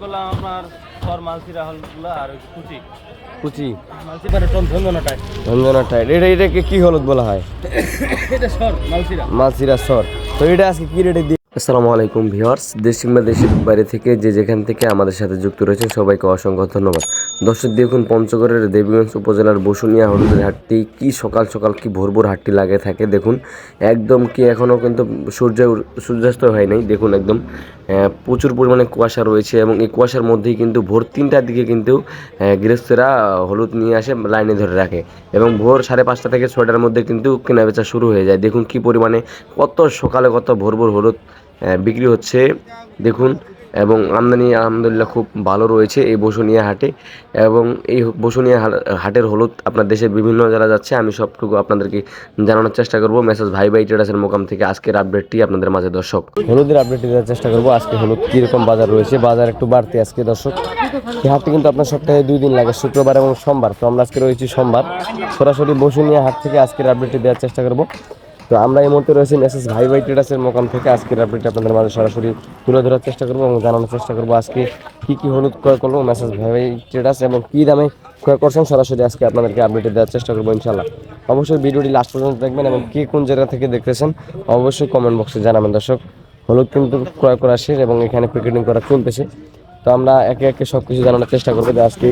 করলাম আপনার সর মালসিরা হলগুলো আর কুচি কুচি মালসিরা ঝঞ্ঝনা টাইপ। ঝঞ্ঝনা টাইট। এটাকে কি হলুদ বলা হয়? এটা সর মালসিরা। মালসিরা সর। তো এটা আজকে কি রেটে দিয়ে? আসসালামু আলাইকুম ভিউয়ার্স, দেশ কিংবা দেশের বাইরে থেকে যে যেখান থেকে আমাদের সাথে যুক্ত রয়েছেন সবাইকে অসংখ্য ধন্যবাদ। দর্শক দেখুন, পঞ্চগড়ের দেবীগঞ্জ উপজেলার বসুনিয়া হলুদের হাটটি কি সকাল সকাল কি ভোর ভোর হাটটি লাগে থাকে। দেখুন একদম কি এখনও কিন্তু সূর্যাস্ত হয় নাই। দেখুন একদম প্রচুর পরিমাণে কুয়াশা রয়েছে এবং এই কুয়াশার মধ্যেই কিন্তু ভোর 3টার দিকে কিন্তু গৃহস্থরা হলুদ নিয়ে আসে, লাইনে ধরে রাখে এবং ভোর 5:30 থেকে 6টার মধ্যে কিন্তু কেনাবেচা শুরু হয়ে যায়। দেখুন কি পরিমাণে কত সকালে কত ভোর ভোর হলুদ বিক্রি হচ্ছে দেখুন। এবং আমদানি আলহামদুলিল্লাহ খুব ভালো রয়েছে এই বসুনিয়া হাটে। এবং এই বসুনিয়া হাটের হলুদ আপনার দেশের বিভিন্ন জায়গা যাচ্ছে, আমি সবটুকু আপনাদেরকে জানানোর চেষ্টা করব। মেসেজ ভাই ট্রেডার্সের মোকাম থেকে আজকের আপডেটটি আপনাদের মাঝে দর্শক হলুদের আপডেটটি দেওয়ার চেষ্টা করব। আজকে হলুদ কীরকম বাজার রয়েছে, বাজার একটু বাড়তি আজকে দর্শক। এই হাটটি কিন্তু আপনার সপ্তাহে 2 দিন লাগে, শুক্রবার এবং সোমবার। তো আমরা আজকে রয়েছি সোমবার, সরাসরি বসুনিয়া হাট থেকে আজকের আপডেটটি দেওয়ার চেষ্টা করব। তো আমরা এই মুহূর্তে রয়েছি মেসেজ ভাই ট্রেডার্সের মোকাম থেকে আজকের আপডেট আপনাদের মাঝে সরাসরি তুলে ধরার চেষ্টা করবো এবং জানানোর চেষ্টা করবো আজকে কী হলুদ ক্রয় করবো মেসেজ ভাই ট্রেডার্স এবং কী দামে ক্রয় করছেন সরাসরি আজকে আপনাদেরকে আপডেট দেওয়ার চেষ্টা করবো ইনশাল্লাহ। অবশ্যই ভিডিওটি লাস্ট পর্যন্ত দেখবেন এবং কে কোন জায়গা থেকে দেখতেছেন অবশ্যই কমেন্ট বক্সে জানাবেন দর্শক। হলুদ কিন্তু ক্রয় করা শেষ এবং এখানে প্যাকেটিং করা চলতেছে। তো আমরা একে একে সব কিছু জানানোর চেষ্টা করবো যে আজকে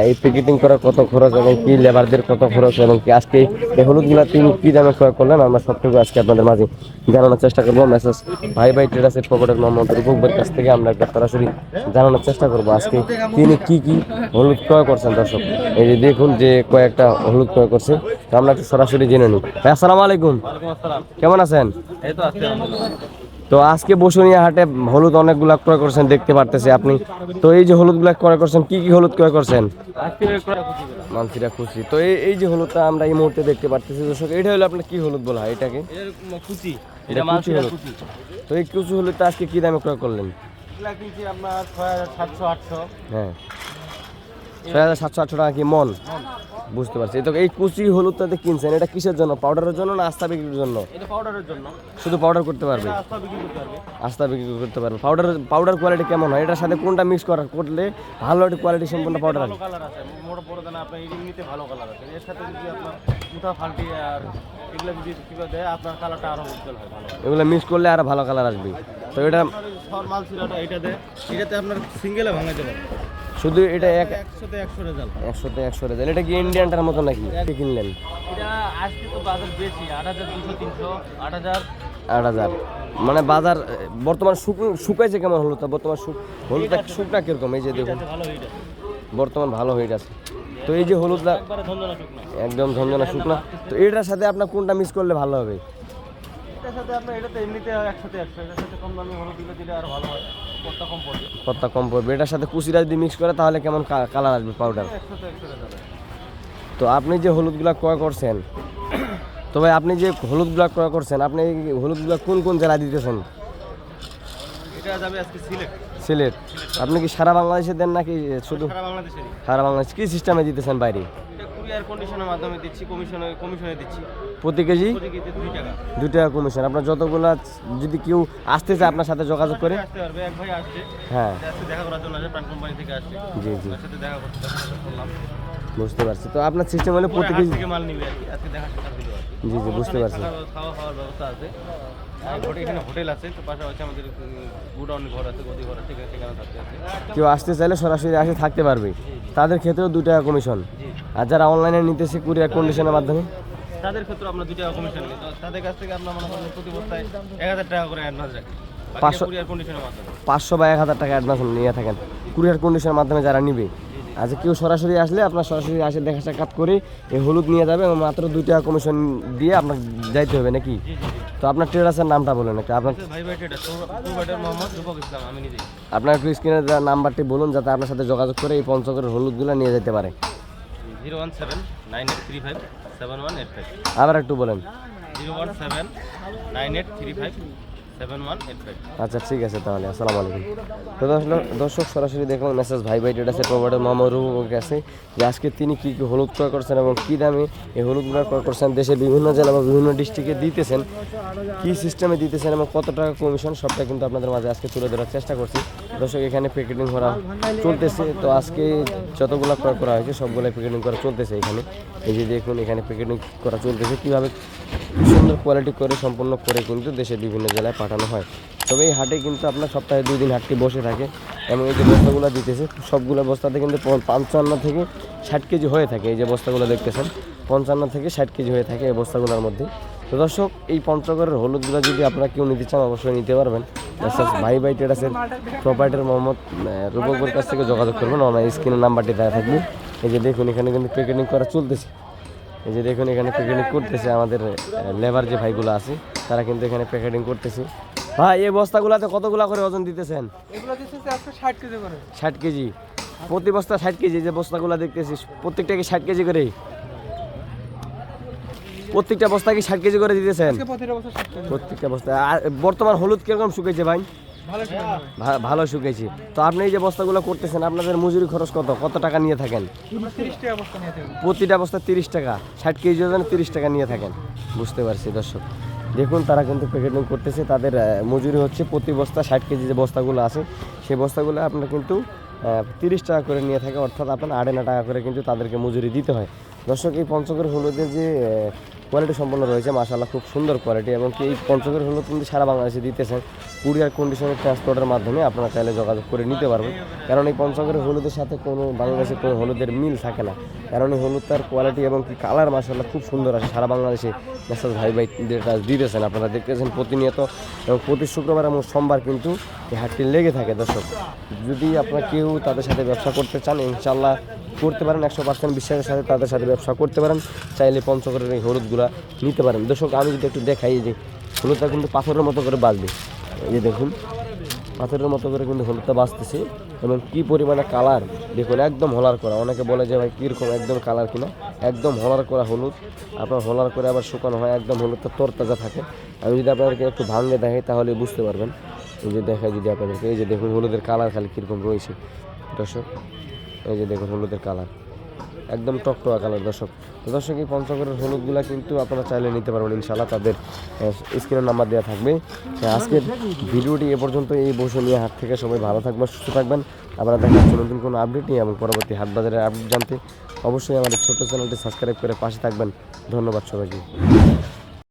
এই প্যাকেটিং করার কত খরচ এবং কি লেবারদের কত খরচ এবং কি আজকে এই হলুদগুলো তিনি কী দামে ক্রয় করলেন আমরা সবটুকু আজকে আপনাদের মাঝে জানানোর চেষ্টা করবো। মেসেজ ভাই ট্রেডার্সের পকেটের মোহাম্মদ রূপকের কাছ থেকে আমরা একটা সরাসরি জানানোর চেষ্টা করবো আজকে তিনি কি হলুদ ক্রয় করছেন দর্শক। এই যে দেখুন যে কয়েকটা হলুদ ক্রয় করছে, তো আমরা একটু সরাসরি জেনে নিই। ভাই আসসালামু আলাইকুম, কেমন আছেন? এই তো আছে তো আজকে বসুনিয়া হাটে হলুদ অনেকগুলা ক্রয় করছেন দেখতে পারতেছি আপনি। তো এই যে হলুদগুলা ক্রয় করছেন কি হলুদ ক্রয় করছেন? মানসিরা খুশি। তো এই যে হলুদটা আমরা এই মুহূর্তে দেখতে পারতেছি দর্শক, এটা হলো আপনার কি হলুদ বলা হয় এটাকে? কুচি। এটা কুচি হলুদ। তো এই কুচি হলুদটা আজকে কি দামে ক্রয় করলেন? আপনার 6,700-800। হ্যাঁ, 6,700-800 টাকা কি মন? বুঝতে পারছি। তো এই কুচি হলুদটাতে কিনছেন এটা কিসের জন্য? পাউডারের জন্য না আস্থা বিক্রির জন্য? এটা পাউডারের জন্য। শুধু পাউডার করতে পারবে? আস্থা বিক্রি করতে পারবে। আস্থা বিক্রি করতে পারবে। পাউডার কোয়ালিটি কেমন হয়? এটার সাথে কোনটা মিক্স করলে ভালো একটা কোয়ালিটি সম্পন্ন পাউডার আছে? কালার আছে মোটা বড় দানা আপনার এমনিতে ভালো কালার আছে। এর সাথে যদি আপনার মুঠা ফাল্টি আর এগুলো যদি কিবা দেয় আপনার কালারটা আরো উজ্জ্বল হয়, ভালো হয়। এগুলো মিক্স করলে আরো ভালো কালার আসবে। তো এটা সর মাল সিরাটা এটাতে আপনার সিঙ্গেলে ভাঙাইতে পারবে। শুধু এটা 100-তে 100 রেজাল্ট। 100-তে 100 রেজাল্ট। এটা কি ইন্ডিয়ানটার মতো নাকি? কিনলেন এটা আজকে তো বাজার বেশি 8,200-300 8,000। 8,000 মানে বাজার বর্তমান শুকাইছে কেমন হলো? তা বর্তমান হলুদটা শুকনা কিরকম? এই যে দেখুন ভালো হইটা বর্তমান ভালো হয়ে গেছে। তো এই যে হলুদটা একবারে ঝঞ্ঝনা শুকনা। একদম ঝঞ্ঝনা শুকনা। তো এটার সাথে আপনার কোনটা মিক্স করলে ভালো হবে? এটার সাথে আপনার এটাতে এমনিতে 100-তে 100, এটার সাথে কম দামি হলুদ দিলে আরো ভালো হয়, কতটা কম পড়বে। কতটা কম পড়বে? এটার সাথে কুচিটা যদি মিক্স করে তাহলে কেমন কালার আসবে পাউডার? 100-তে 100 রেজাল্ট। তো আপনি যে হলুদগুলা ক্রয় করছেন, তবে আপনি যে হলুদগুলা ক্রয় করছেন আপনি এই হলুদগুলা কোন জেলায় দিতেছেন? এটা যাবে আজকে সিলেট। আপনি কি সারা বাংলাদেশে দেন নাকি শুধু? সারা বাংলাদেশেরই। সারা বাংলাদেশ। কি সিস্টেমে দিতেছেন বাইরে? এটা কুরিয়ার কন্ডিশনের মাধ্যমে দিচ্ছি, কমিশনে দিচ্ছি। প্রতি কেজি প্রতি কেজিতে 2 টাকা। 2 টাকা কমিশন। আপনার যতগুলা যদি কেউ আসতে চায় আপনার সাথে যোগাযোগ করে? আসতে পারবে, এক ভাই আসছে, হ্যাঁ আজকে দেখা করার জন্য আসে, প্রাণ কোম্পানি থেকে আসছে। জি জি ওর সাথে দেখা করলাম। বুঝতে পারছি। তো আপনার সিস্টেম হলে প্রতি হাট কেজি? থেকে মাল নিবে আর কি, আজকে দেখা সাক্ষাৎ দিল আর কি। জি জি বুঝতে পারছি। খাওয়ার ব্যবস্থা আছে। এখানে হোটেল আছে, তো পাশাপাশি আমাদের গুডাউন ঘর আছে, গদি ঘর আছে, সেখানে থাকতে আছে। কেউ আসতে চাইলে সরাসরি আসে থাকতে পারবে, তাদের ক্ষেত্রেও 2 টাকা কমিশন। আর যারা অনলাইনে নিতেছে কুরিয়ার কন্ডিশনের মাধ্যমে তাদের ক্ষেত্রে আমরা 2 টাকা কমিশন নিই। তো তাদের কাছ থেকে আমরা মনে করেন প্রতি বস্তায় 1,000 টাকা করে অ্যাডভান্স রাখি। 500 কুরিয়ার কন্ডিশনের মাধ্যমে 500 বা 1,000 টাকা অ্যাডভান্স নিয়ে থাকেন কুরিয়ার কন্ডিশনের মাধ্যমে যারা নিবে। আচ্ছা, কেউ সরাসরি আসলে আপনার সরাসরি আসে দেখা সাক্ষাৎ করে এই হলুদ নিয়ে যাবে এবং মাত্র 2 টাকা কমিশন দিয়ে আপনার যাইতে হবে নাকি? তো আপনার ট্রেডার্সের নামটা বলুন একটা। আপনার ভাই ট্রেডার্স, প্রোভাইডার মোহাম্মদ রূপক ইসলাম, আমি নিজেই। আপনার একটু স্ক্রিনের নাম্বারটি বলুন যাতে আপনার সাথে যোগাযোগ করে এই পঞ্চগড়ের হলুদগুলো নিয়ে যেতে পারে। 017-9835-7185। আবার একটু বলেন। 017-9835-7185। 7185। আচ্ছা ঠিক আছে তাহলে, আসসালামু আলাইকুম। তো দর্শক সরাসরি দেখলাম মেসেজ ভাই ট্রেডার্সের প্রোভাইডার মামুর কাছে যে আজকে তিনি কী কী হলুদ ক্রয় করছেন এবং কী দামে এই হলুদগুলো ক্রয় করছেন, দেশের বিভিন্ন জেলা বা বিভিন্ন ডিস্ট্রিক্টে দিতেছেন, কী সিস্টেমে দিতেছেন এবং কত টাকা কমিশন, সবটা কিন্তু আপনাদের মাঝে আজকে তুলে ধরার চেষ্টা করছি। দর্শক এখানে প্যাকেটিং করা চলতেছে, তো আজকে যতগুলো ক্রয় করা হয়েছে সবগুলো প্যাকেটিং করা চলতেছে এখানে। এই যে দেখুন এখানে প্যাকেটিং করা চলতেছে, কীভাবে সুন্দর কোয়ালিটি করে সম্পূর্ণ করে কিন্তু দেশের বিভিন্ন জেলায় পাঠানো হয়। তবে এই হাটে কিন্তু আপনার সপ্তাহে 2 দিন হাটটি বসে থাকে এবং এই যে বস্তাগুলো দিতেছে সবগুলো বস্তাতে কিন্তু 55 থেকে 60 কেজি হয়ে থাকে। এই যে বস্তাগুলো দেখতেছেন 55 থেকে 60 কেজি হয়ে থাকে এই বস্তাগুলোর মধ্যে। তো দর্শক এই পঞ্চগড়ের হলুদগুলো যদি আপনারা কেউ নিতে চান অবশ্যই নিতে পারবেন। ভাই ট্রেডার্সের প্রোপাইটার মোহাম্মদ রূপকের কাছ থেকে যোগাযোগ করবেন, আমার স্ক্রিনের নাম্বারটি দেওয়া থাকবে। এই যে দেখুন এখানে কিন্তু প্যাকেটিং করা চলতেছে, এই যে দেখুন এখানে প্যাকেটিং করতেছে আমাদের লেবার যে ভাইগুলো আছে তারা কিন্তু এখানে প্যাকেটিং করতেছে। ভাই এই বস্তাগুলোতে কতগুলা করে ওজন দিতেছেন? এগুলো দিতেছে আজকে 60 কেজি করে। 60 কেজি প্রতি বস্তা, 60 কেজি। যে বস্তাগুলো দেখতেছিস প্রত্যেকটাকে 60 কেজি করে, প্রত্যেকটা বস্তা কি 60 কেজি করে দিতেছেন? আজকে প্রতিটা বছর 60 কেজি। প্রত্যেকটা বস্তা। আর বর্তমান হলুদ কিরকম শুকাইছে ভাই? ভালো ছিল ভালো শুকাইছে। তো আপনি এই যে বস্তাগুলো করতেছেন আপনাদের মজুরি খরচ কত টাকা নিয়ে থাকেন? 30 টাকা বস্তা নিয়ে থাকবে। প্রতিটা বস্তা 30 টাকা, 60 কেজি ওজনে 30 টাকা নিয়ে থাকেন। বুঝতে পারছি দর্শক, দেখুন তারা কিন্তু প্যাকেটিং করতেছে, তাদের মজুরি হচ্ছে প্রতি বস্তা 60 কেজি যে বস্তাগুলো আছে সেই বস্তাগুলো আপনার কিন্তু 30 টাকা করে নিয়ে থাকে, অর্থাৎ আপনার 8.5 টাকা করে কিন্তু তাদেরকে মজুরি দিতে হয়। দর্শক এই পঞ্চগড় হলুদের যে কোয়ালিটি সম্পন্ন রয়েছে মাশাআল্লাহ খুব সুন্দর কোয়ালিটি, এবং এই পঞ্চগড় হলুদ কিন্তু সারা বাংলাদেশে দিতেছেন কুরিয়ার কন্ডিশনের ট্রান্সপোর্টের মাধ্যমে। আপনারা চাইলে যোগাযোগ করে নিতে পারবেন, কারণ এই পঞ্চগড়ের হলুদের সাথে কোনো বাংলাদেশে কোনো হলুদের মিল থাকে না, কারণ এই হলুদটার কোয়ালিটি এবং কি কালার মাশাআল্লাহ খুব সুন্দর আসে। সারা বাংলাদেশে মেসেজ ভাই যেটা দিতেছেন আপনারা দেখতেছেন প্রতিনিয়ত, এবং প্রতি শুক্রবার এবং সোমবার কিন্তু এই হাটটি লেগে থাকে। দর্শক যদি আপনারা কেউ তাদের সাথে ব্যবসা করতে চান ইনশাআল্লাহ করতে পারেন, 100% বিশ্বাসের সাথে তাদের সাথে ব্যবসা করতে পারেন, চাইলে পঞ্চগড়ের এই হলুদগুলা নিতে পারেন। দর্শক আমি যদি একটু দেখাই, এই যে হলুদটা কিন্তু পাথরের মতো করে বাজবে, এই যে দেখুন পাথরের মতো করে কিন্তু হলুদটা বাজতেছে, এবং কী পরিমাণে কালার দেখুন, একদম হলার করা। অনেকে বলে যে ভাই কীরকম একদম কালার কিনা, একদম হলার করা হলুদ, আপনার হলার করে আবার শুকানো হয়, একদম হলুদটা তরতাজা থাকে। আমি যদি আপনাদেরকে একটু ভাঙে দেখাই তাহলে বুঝতে পারবেন। এই যে দেখাই যদি আপনাদেরকে, এই যে দেখুন হলুদের কালার খালি কীরকম রয়েছে দর্শক, এই যে দেখুন হলুদের কালার একদম টকটকা কালার। দর্শক এই পঞ্চগড়ের হলুদগুলা কিন্তু আপনারা চাইলে নিতে পারবেন ইনশাআল্লাহ, তাদের স্ক্রিনের নাম্বার দেওয়া থাকবে। আজকের ভিডিওটি এ পর্যন্ত। এই বসুনিয়া হাট থেকে সবাই ভালো থাকবেন, সুস্থ থাকবেন। আপনারা দেখাচ্ছেন নতুন কোনো আপডেট নিয়ে এবং পরবর্তী হাট বাজারের আপডেট জানতে অবশ্যই আমাদের ছোট্ট চ্যানেলটি সাবস্ক্রাইব করে পাশে থাকবেন। ধন্যবাদ সবাইকে।